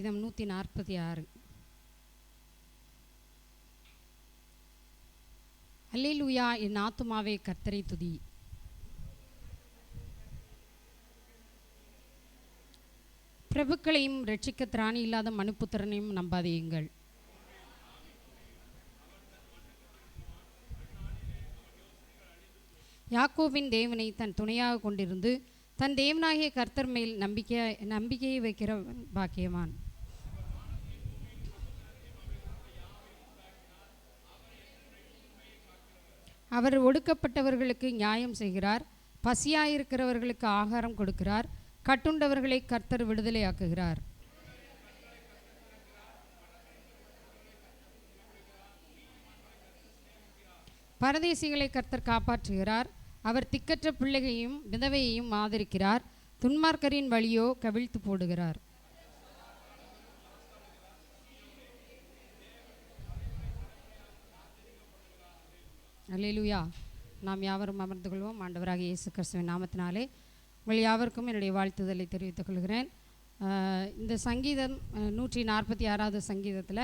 இதம் 146. அல்லேலூயா, என் ஆத்துமாவே கர்த்தரை துதி. பிரபுக்களையும் ரட்சிக்க திராணி இல்லாத மனுப்புத்திரனையும் நம்பாதேயுங்கள். யாக்கோபின் தேவனை தன் துணையாக கொண்டிருந்து தன் தேவனாகிய கர்த்தர் மேல் நம்பிக்கையை வைக்கிற பாக்கியவான். அவர் ஒடுக்கப்பட்டவர்களுக்கு நியாயம் செய்கிறார், பசியாயிருக்கிறவர்களுக்கு ஆகாரம் கொடுக்கிறார், கட்டுண்டவர்களை கர்த்தர் விடுதலையாக்குகிறார். பரதேசிகளை கர்த்தர் காப்பாற்றுகிறார், அவர் திக்கற்ற பிள்ளைகளையும் விதவையையும் ஆதரிக்கிறார், துன்மார்க்கரின் வழியோ கவிழ்த்து போடுகிறார். அல்லேலூயா. நாம் யாவரும் அமர்ந்து கொள்வோம். ஆண்டவராக இயேசு கிறிஸ்துவின் நாமத்தினாலே உங்கள் யாவருக்கும் என்னுடைய வாழ்த்துதலை தெரிவித்துக் கொள்கிறேன். இந்த சங்கீதம் 146வது சங்கீதத்தில்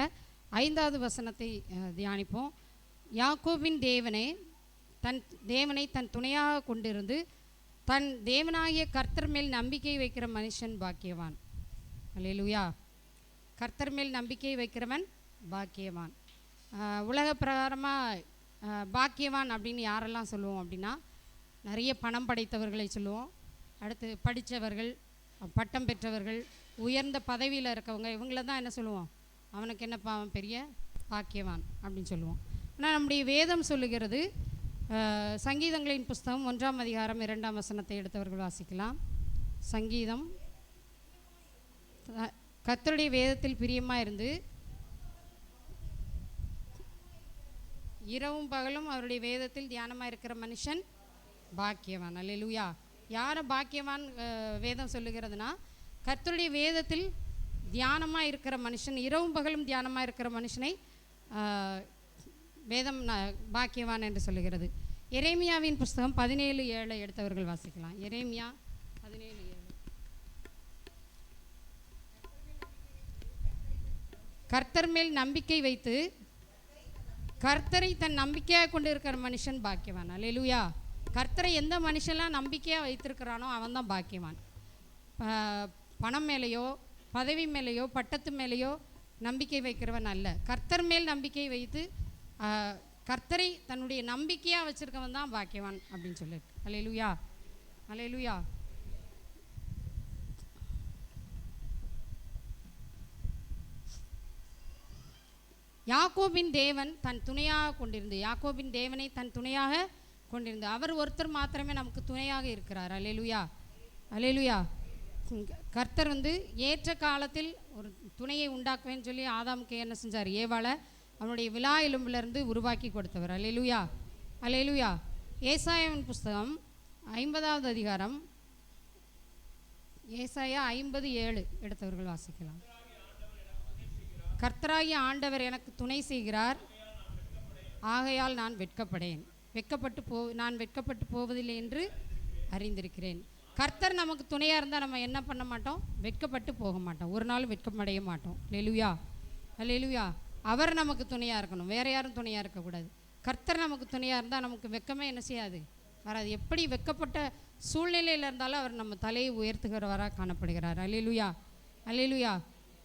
5வது வசனத்தை தியானிப்போம். யாக்கோபின் தேவனை தன் துணையாக கொண்டிருந்து தன் தேவனாகிய கர்த்தர் மேல் நம்பிக்கை வைக்கிற மனுஷன் பாக்கியவான். அல்லேலூயா. கர்த்தர் மேல் நம்பிக்கை வைக்கிறவன் பாக்கியவான். உலக பிரகாரமாக பாக்கியவான் அப்படின்னு யாரெல்லாம் சொல்லுவோம் அப்படின்னா, நிறைய பணம் படைத்தவர்களை சொல்லுவோம், அடுத்து படித்தவர்கள், பட்டம் பெற்றவர்கள், உயர்ந்த பதவியில் இருக்கவங்க, இவங்கள தான் என்ன சொல்லுவோம், அவனுக்கு என்ன பாவம் பெரிய பாக்கியவான் அப்படின்னு சொல்லுவோம். ஆனால் நம்முடைய வேதம் சொல்லுகிறது, சங்கீதங்களின் புஸ்தகம் 1ஆம் அதிகாரம் 2ஆம் வசனத்தை எடுத்தவர்கள் வாசிக்கலாம். சங்கீதம், கர்த்தருடைய வேதத்தில் பிரியமாக இருந்து இரவும் பகலும் அவருடைய வேதத்தில் தியானமாக இருக்கிற மனுஷன் பாக்கியவான். அல்லேலூயா. யாரை பாக்கியவான் வேதம் சொல்லுகிறதுனா, கர்த்தருடைய வேதத்தில் தியானமாக இருக்கிற மனுஷன், இரவும் பகலும் தியானமாக இருக்கிற மனுஷனை வேதம் பாக்கியவான் என்று சொல்லுகிறது. எரேமியாவின் புஸ்தகம் 17:7 எடுத்தவர்கள் வாசிக்கலாம். எரேமியா 17:7. கர்த்தர் மேல் நம்பிக்கை வைத்து கர்த்தரை தன் நம்பிக்கையாக கொண்டு இருக்கிற மனுஷன் பாக்கியவான். அல்லேலூயா. கர்த்தரை எந்த மனுஷன்லாம் நம்பிக்கையாக வைத்திருக்கிறானோ அவன் தான் பாக்கியவான். பணம் மேலேயோ பதவி மேலேயோ பட்டத்து மேலேயோ நம்பிக்கை வைக்கிறவன் அல்ல. கர்த்தர் மேல் நம்பிக்கை வைத்து கர்த்தரை தன்னுடைய நம்பிக்கையாக வச்சுருக்கவன் தான் பாக்கியவான் அப்படின்னு சொல்லியிருக்கு. அல்லேலூயா. அல்லேலூயா. யாக்கோபின் தேவன் தன் துணையாக கொண்டிருந்து, யாக்கோபின் தேவனை தன் துணையாக கொண்டிருந்து, அவர் ஒருத்தர் மாத்திரமே நமக்கு துணையாக இருக்கிறார். அல்லேலூயா. அல்லேலூயா. கர்த்தர் ஏற்ற காலத்தில் ஒரு துணையை உண்டாக்குவேன்னு சொல்லி ஆதாமுக்கு என்ன செஞ்சார், ஏவாளை அவனுடைய விலா எலும்பிலிருந்து உருவாக்கி கொடுத்தவர். அல்லேலூயா. அல்லேலூயா. ஏசாயாவின் புஸ்தகம் 50வது அதிகாரம், ஏசாயா 50:7 எடுத்தவர்கள் வாசிக்கலாம். கர்த்தராகிய ஆண்டவர் எனக்கு துணை செய்கிறார், ஆகையால் நான் வெட்கப்படேன், நான் வெட்கப்பட்டு போவதில்லை என்று அறிந்திருக்கிறேன். கர்த்தர் நமக்கு துணையாக இருந்தால் நம்ம என்ன பண்ண மாட்டோம், வெட்கப்பட்டு போக மாட்டோம், ஒரு நாளும் வெட்கமடைய மாட்டோம். அல்லேலூயா. அல்லேலூயா. அவர் நமக்கு துணையாக இருக்கணும், வேறு யாரும் துணையாக இருக்கக்கூடாது. கர்த்தர் நமக்கு துணையாக இருந்தால் நமக்கு வெட்கமே என்ன செய்யாது, வராது. எப்படி வெட்கப்பட்ட சூழ்நிலையில் இருந்தாலும் அவர் நம்ம தலையை உயர்த்துகிறவராக காணப்படுகிறார். அல்லேலூயா. அல்லேலூயா.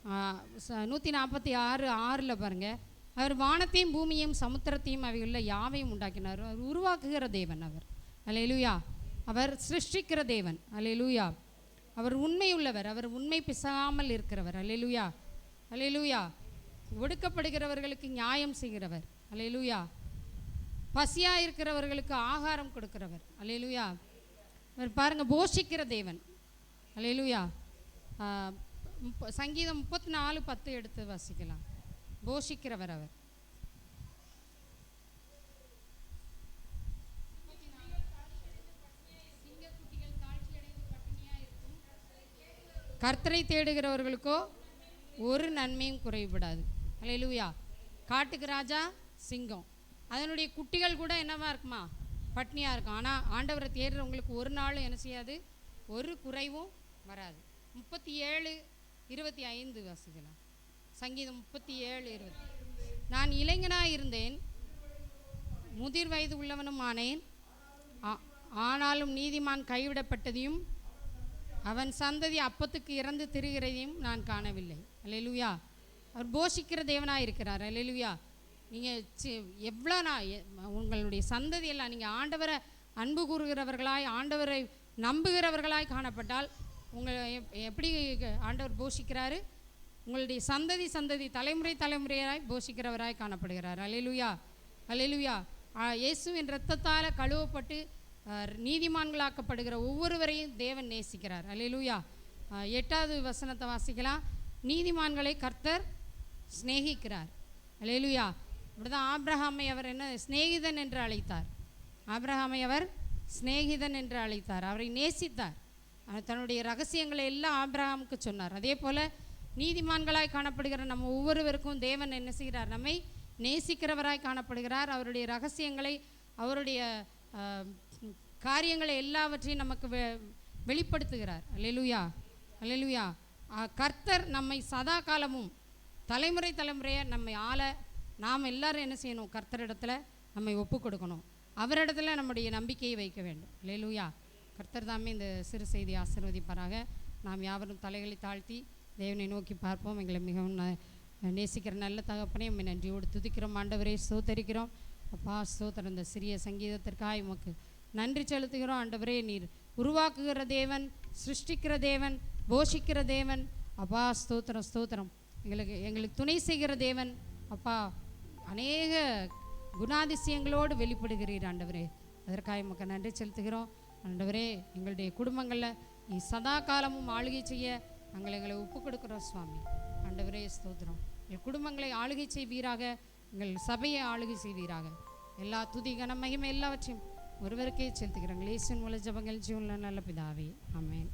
146:6 பாருங்கள், அவர் வானத்தையும் பூமியையும் சமுத்திரத்தையும் அவையுள்ள யாவையும் உண்டாக்கினார். அவர் உருவாக்குகிற தேவன் அவர். அல்லேலூயா. அவர் சிருஷ்டிக்கிற தேவன். அல்லேலூயா. அவர் உண்மை உள்ளவர், அவர் உண்மை பிசகாமல் இருக்கிறவர். அல்லேலூயா. அல்லேலூயா. ஒடுக்கப்படுகிறவர்களுக்கு நியாயம் செய்கிறவர். அல்லேலூயா. பசியாக இருக்கிறவர்களுக்கு ஆகாரம் கொடுக்கிறவர். அல்லேலூயா. அவர் பாருங்கள், போஷிக்கிற தேவன். அல்லேலூயா. சங்கீதம் 34:10 எடுத்து வாசிக்கலாம். போஷிக்கிறவர் அவர். கர்த்தரை தேடுகிறவர்களுக்கோ ஒரு நன்மையும் குறைபடாது. அல்லேலூயா. காட்டுக்கு ராஜா சிங்கம், அதனுடைய குட்டிகள் கூட என்னவா இருக்குமா, பட்னியாக இருக்கும். ஆனால் ஆண்டவரை தேடுறவங்களுக்கு ஒரு நாளும் என்ன செய்யாது, ஒரு குறைவும் வராது. 37 25 வாசிக்கலாம். சங்கீதம் 37:20. நான் இளைஞனாக இருந்தேன், முதிர் வயது உள்ளவனும் ஆனேன், ஆனாலும் நீதிமான் கைவிடப்பட்டதையும் அவன் சந்ததி அப்பத்துக்கு இறந்து திரிகிறதையும் நான் காணவில்லை. அல்லேலூயா. அவர் போஷிக்கிற தேவனாக இருக்கிறார். அல்லேலூயா. நீங்கள் எவ்வளோ உங்களுடைய சந்ததியெல்லாம் நீங்கள் ஆண்டவரை அன்பு கூறுகிறவர்களாய், ஆண்டவரை நம்புகிறவர்களாய் காணப்பட்டால் உங்களை எப்படி ஆண்டவர் போஷிக்கிறாரு? உங்களுடைய சந்ததி தலைமுறை தலைமுறையாய் போஷிக்கிறவராய் காணப்படுகிறார். அல்லேலூயா. அல்லேலூயா. இயேசுவின் இரத்தத்தால் கழுவப்பட்டு நீதிமான்களாக்கப்படுகிற ஒவ்வொருவரையும் தேவன் நேசிக்கிறார். அல்லேலூயா. 8வது வசனத்தை வாசிக்கலாம். நீதிமான்களை கர்த்தர் சிநேகிக்கிறார். அல்லேலூயா. இப்படிதான் ஆபிரகாமை அவர் என்ன சிநேகிதன் என்று அழைத்தார். ஆபிரகாமை அவர் சிநேகிதன் என்று அழைத்தார். அவரை நேசித்தார். தன்னுடைய ரகசியங்களை எல்லாம் ஆபிரகாமுக்கு சொன்னார். அதே போல் நீதிமான்களாய் காணப்படுகிற நம்ம ஒவ்வொருவருக்கும் தேவன் என்ன செய்கிறார்? நம்மை நேசிக்கிறவராய் காணப்படுகிறார். அவருடைய ரகசியங்களை, அவருடைய காரியங்களை எல்லாவற்றையும் நமக்கு வெளிப்படுத்துகிறார். அல்லேலூயா. அல்லேலூயா. கர்த்தர் நம்மை சதா காலமும் தலைமுறை தலைமுறையாக நம்மை ஆள நாம் எல்லாரும் என்ன செய்யணும்? கர்த்தரிடத்தில் நம்மை ஒப்பு கொடுக்கணும். அவரிடத்துல நம்முடைய நம்பிக்கையை வைக்க வேண்டும். அல்லேலூயா. கர்த்தர் தாமே இந்த சிறு செய்தி ஆசீர்வதிப்பாராக. நாம் யாவரும் தலைகளை தாழ்த்தி தேவனை நோக்கி பார்ப்போம். எங்களை மிகவும் நேசிக்கிற நல்ல தகப்பனே, உம்மை நன்றியோடு துதிக்கிறோம். ஆண்டவரே ஸ்தோத்தரிக்கிறோம். அப்பா ஸ்தோத்திரம். இந்த சிறிய சங்கீதத்திற்காக உமக்கு நன்றி செலுத்துகிறோம். ஆண்டவரே, நீர் உருவாக்குகிற தேவன், சிருஷ்டிக்கிற தேவன், போஷிக்கிற தேவன். அப்பா ஸ்தோத்திரம் ஸ்தோத்திரம். எங்களுக்கு துணை செய்கிற தேவன். அப்பா அநேக குணாதிசயங்களோடு வெளிப்படுகிறீர் ஆண்டவரே. அதற்காக உமக்கு நன்றி செலுத்துகிறோம். ஆண்டவரே, எங்களுடைய குடும்பங்களில் நீ சதா காலமும் ஆளுகை செய்ய எங்களை ஒப்பு கொடுக்குறோம் சுவாமி. ஆண்டவரே ஸ்தோத்திரம். எங்கள் குடும்பங்களை ஆளுகை செய்வீராக, எங்கள் சபையை ஆளுகை செய்வீராக. எல்லா துதி கன மகிமை எல்லாவற்றையும் ஒருவருக்கே செலுத்துகிறோம். இயேசுவின் மூலம் ஜெபங்கள் ஜீவனுள்ள நல்ல பிதாவே. ஆமென்.